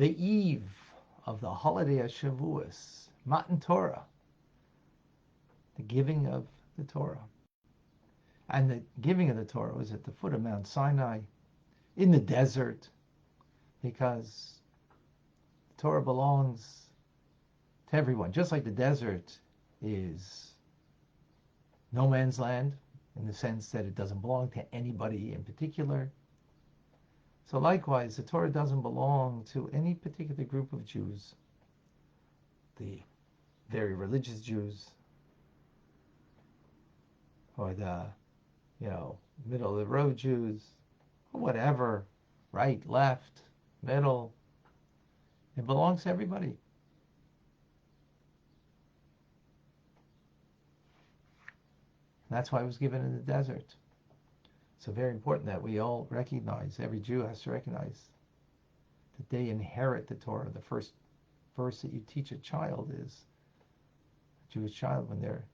the eve of the holiday of Shavuos, Matan Torah, the giving of the Torah. And the giving of the Torah was at the foot of Mount Sinai, in the desert, because the Torah belongs to everyone. Just like the desert is no man's land, in the sense that it doesn't belong to anybody in particular. So likewise, the Torah doesn't belong to any particular group of Jews, the very religious Jews, or the, middle of the road Jews, or whatever, right, left, middle. It belongs to everybody. That's why it was given in the desert. So very important that we all recognize, every Jew has to recognize that they inherit the Torah. The first verse that you teach a child is, a Jewish child, when they're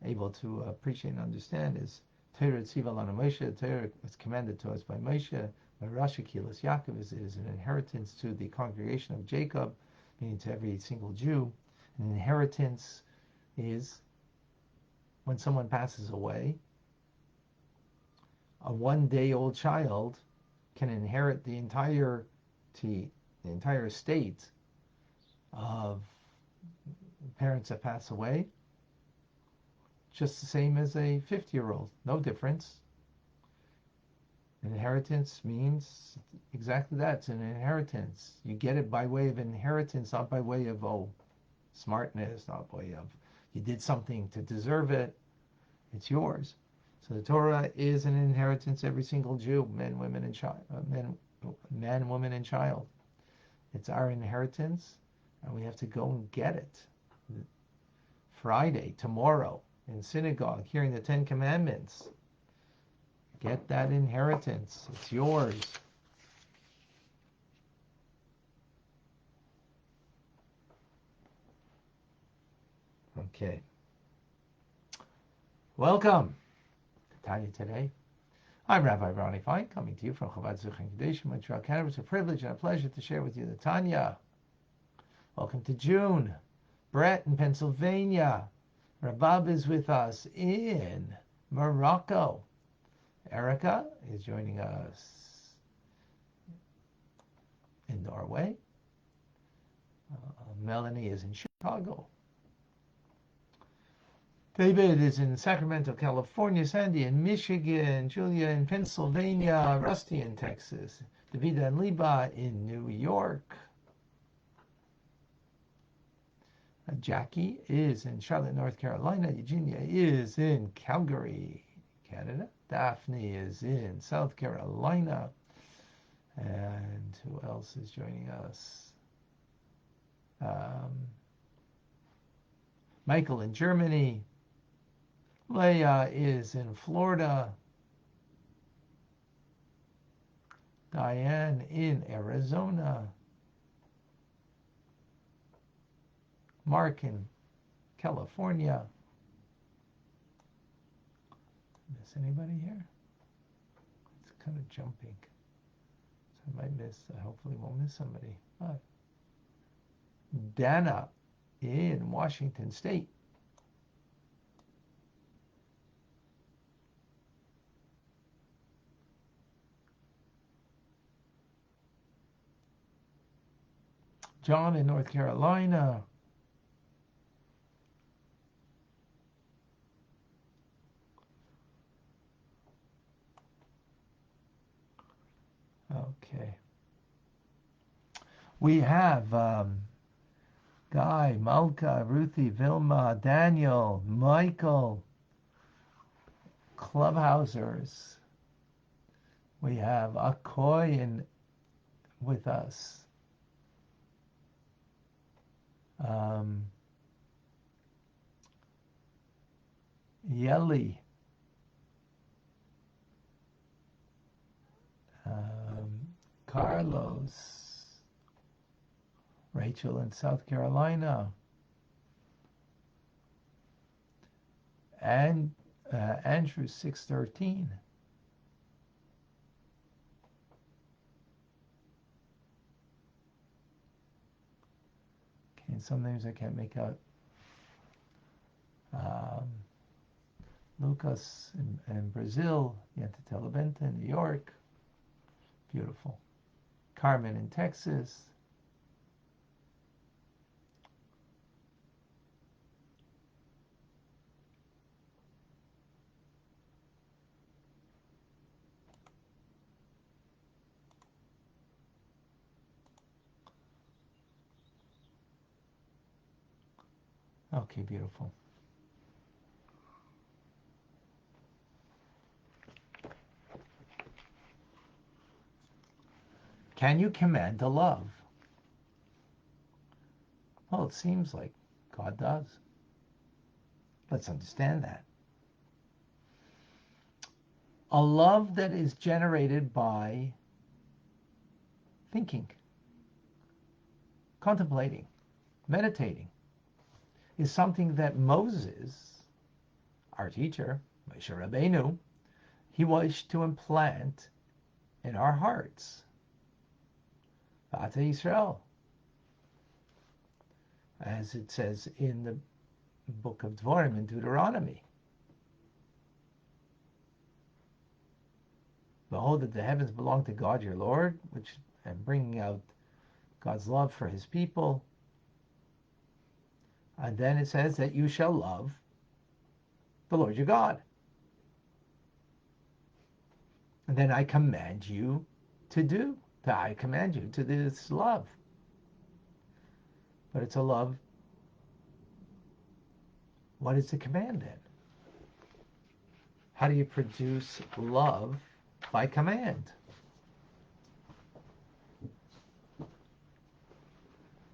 able to appreciate and understand, is Torah Tziva Lanu Moshe. Torah was commanded to us by Moshe. By Rashi Kilas Yaakov is an inheritance to the congregation of Jacob, meaning to every single Jew. An inheritance is when someone passes away. A one-day-old child can inherit the entire estate of parents that pass away, just the same as a 50-year-old. No difference. Inheritance means exactly that. It's an inheritance. You get it by way of inheritance, not by way of smartness, not by way of you did something to deserve it. It's yours. So the Torah is an inheritance. Every single Jew, man, women, and child, man, woman, and child. It's our inheritance, and we have to go and get it. Friday, tomorrow, in synagogue, hearing the Ten Commandments. Get that inheritance. It's yours. Okay. Welcome to Tanya today. I'm Rabbi Ronnie Fine, coming to you from Chabad Zuchim Kedushim, Montreal, Canada. It's a privilege and a pleasure to share with you the Tanya. Welcome to June. Brett in Pennsylvania. Rabbi is with us in Morocco. Erica is joining us in Norway. Melanie is in Chicago. David is in Sacramento, California. Sandy in Michigan. Julia in Pennsylvania. Rusty in Texas. Davida and Liba in New York. Jackie is in Charlotte, North Carolina. Eugenia is in Calgary, Canada. Daphne is in South Carolina. And who else is joining us? Michael in Germany. Leah is in Florida. Diane in Arizona. Mark in California. Miss anybody here? It's kind of jumping. So I might miss, I hopefully won't miss somebody. Dana in Washington State. John in North Carolina. Okay. We have Guy, Malka, Ruthie, Vilma, Daniel, Michael, Clubhousers. We have Akoy with us. Yeli. Carlos. Rachel in South Carolina. And Andrew 613. and sometimes I can't make out Lucas in Brazil, Yenta Telebenta in New York, beautiful. Carmen in Texas. Okay, beautiful. Can you command a love? Well, it seems like God does. Let's understand that. A love that is generated by thinking, contemplating, meditating, is something that Moses, our teacher, Moshe Rabbeinu, he wished to implant in our hearts. B'ata Yisrael, as it says in the book of Dvarim in Deuteronomy. Behold, that the heavens belong to God your Lord, and bringing out God's love for his people. And then it says that you shall love the Lord your God. And then I command you to do. I command you to this love. But it's a love. What is the command then? How do you produce love by command?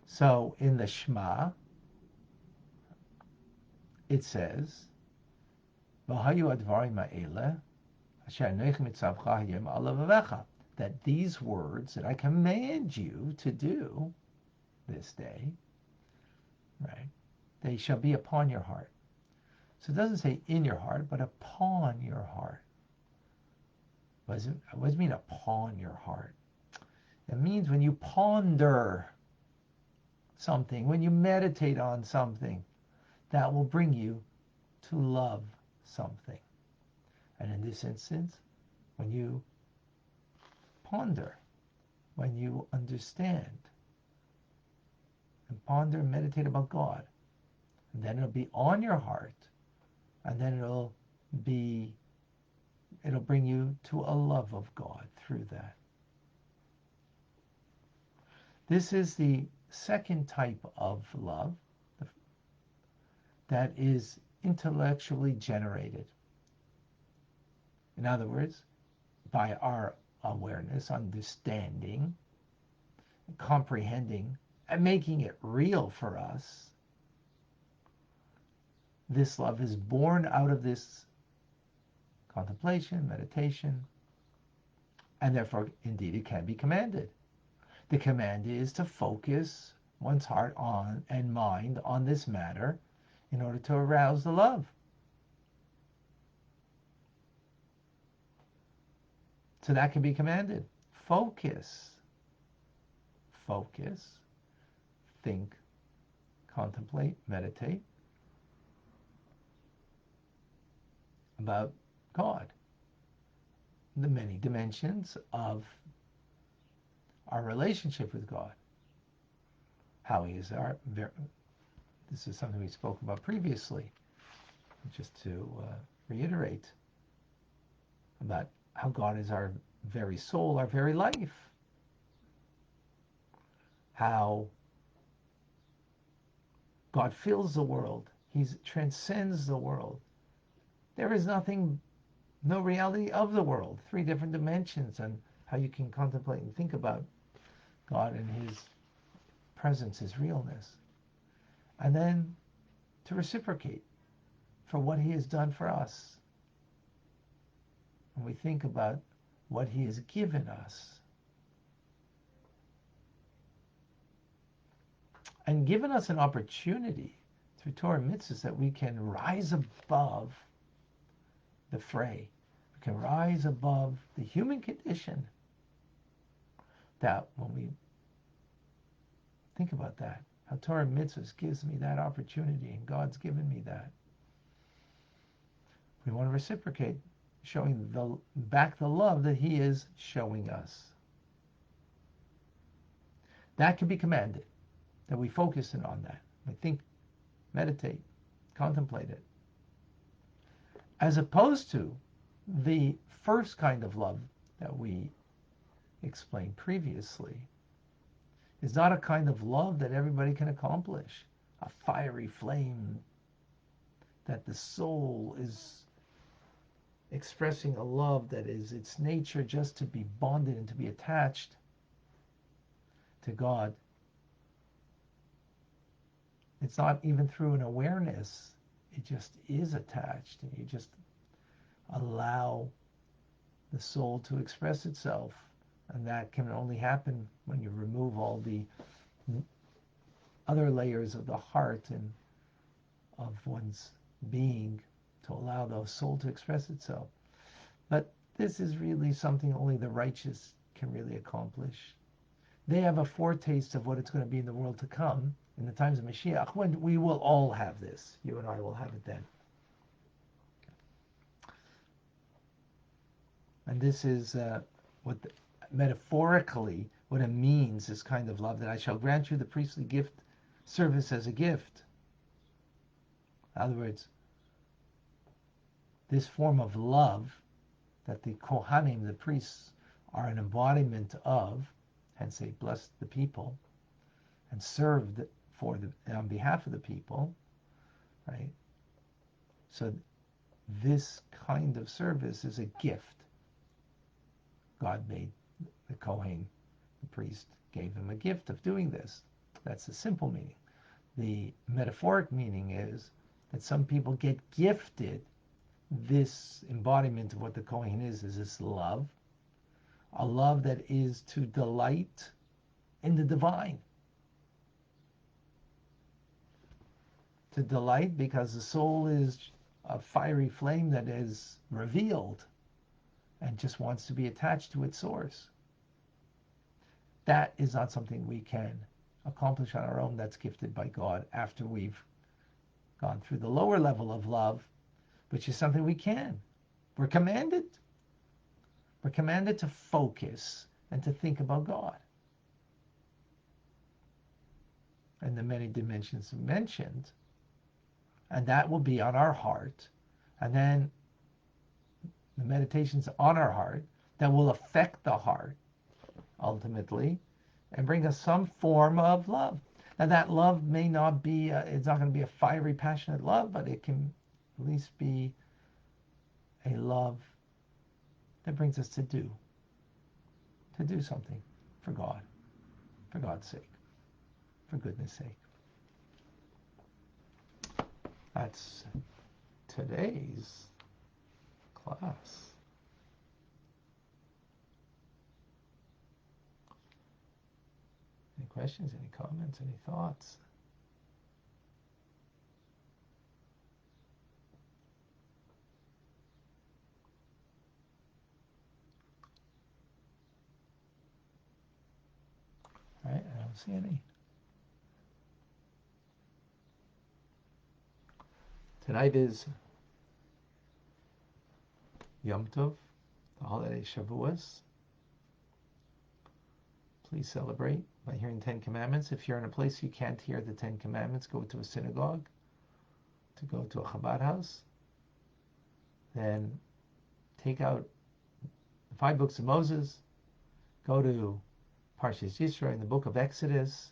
So in the Shema, it says, that these words that I command you to do this day, right, they shall be upon your heart. So it doesn't say in your heart, but upon your heart. What does it mean upon your heart? It means when you ponder something, when you meditate on something, that will bring you to love something. And in this instance, when you ponder, when you understand and ponder and meditate about God, and then it'll be on your heart, and then it'll bring you to a love of God through that. This is the second type of love that is intellectually generated. In other words, by our awareness, understanding, comprehending, and making it real for us, this love is born out of this contemplation, meditation, and therefore, indeed, it can be commanded. The command is to focus one's heart on and mind on this matter in order to arouse the love. So that can be commanded. Focus, think, contemplate, meditate about God, the many dimensions of our relationship with God, how he is this is something we spoke about previously, just to reiterate about how God is our very soul, our very life, how God fills the world, he transcends the world. There is no reality of the world, 3 different dimensions, and how you can contemplate and think about God and his presence, his realness. And then to reciprocate for what he has done for us. When we think about what he has given us. And given us an opportunity through Torah mitzvahs that we can rise above the fray. We can rise above the human condition. That when we think about that, How Torah mitzvahs gives me that opportunity, and God's given me that. We want to reciprocate, showing back the love that He is showing us. That can be commanded, that we focus in on that. We think, meditate, contemplate it. As opposed to the first kind of love that we explained previously, is not a kind of love that everybody can accomplish. A fiery flame that the soul is expressing a love that is its nature just to be bonded and to be attached to God. It's not even through an awareness. It just is attached, and you just allow the soul to express itself. And that can only happen when you remove all the other layers of the heart and of one's being to allow the soul to express itself. But this is really something only the righteous can really accomplish. They have a foretaste of what it's going to be in the world to come, in the times of Mashiach, when we will all have this. You and I will have it then. And this is metaphorically what it means, this kind of love, that I shall grant you the priestly gift service as a gift. In other words, this form of love that the Kohanim, the priests, are an embodiment of, hence they blessed the people and served on behalf of the people, right? So this kind of service is a gift. God made the Kohen, the priest, gave him a gift of doing this. That's the simple meaning. The metaphoric meaning is that some people get gifted this embodiment of what the Kohen is this love, a love that is to delight in the divine. To delight because the soul is a fiery flame that is revealed and just wants to be attached to its source. That is not something we can accomplish on our own. That's gifted by God after we've gone through the lower level of love, which is something we can. We're commanded. We're commanded to focus and to think about God. And the many dimensions mentioned. And that will be on our heart. And then the meditations on our heart that will affect the heart ultimately and bring us some form of love. Now that love may not be, it's not going to be a fiery, passionate love, but it can at least be a love that brings us to do something for God, for God's sake, for goodness sake. That's today's class. Any questions, any comments, any thoughts? All right, I don't see any. Tonight is Yom Tov, the holiday Shavuos. Please celebrate by hearing 10 Commandments. If you're in a place you can't hear the 10 Commandments, go to a synagogue, to go to a Chabad house. Then take out the 5 books of Moses, go to Parshas Yisro in the book of Exodus,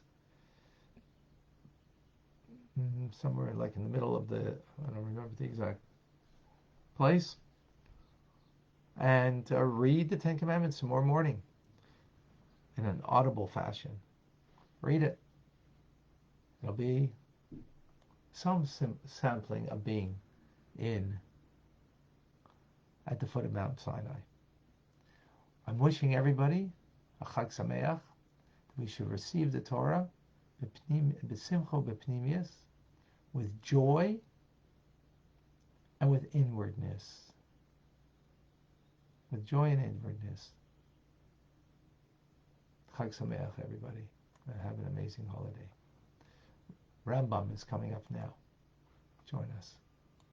somewhere like in the middle of the, I don't remember the exact place, and read the 10 Commandments tomorrow morning in an audible fashion. Read it. There'll be some sampling of being at the foot of Mount Sinai. I'm wishing everybody a Chag Sameach. We should receive the Torah b'simcha b'pnimius, with joy and with inwardness. With joy and inwardness. Chag Sameach, everybody. And have an amazing holiday. Rambam is coming up now. Join us.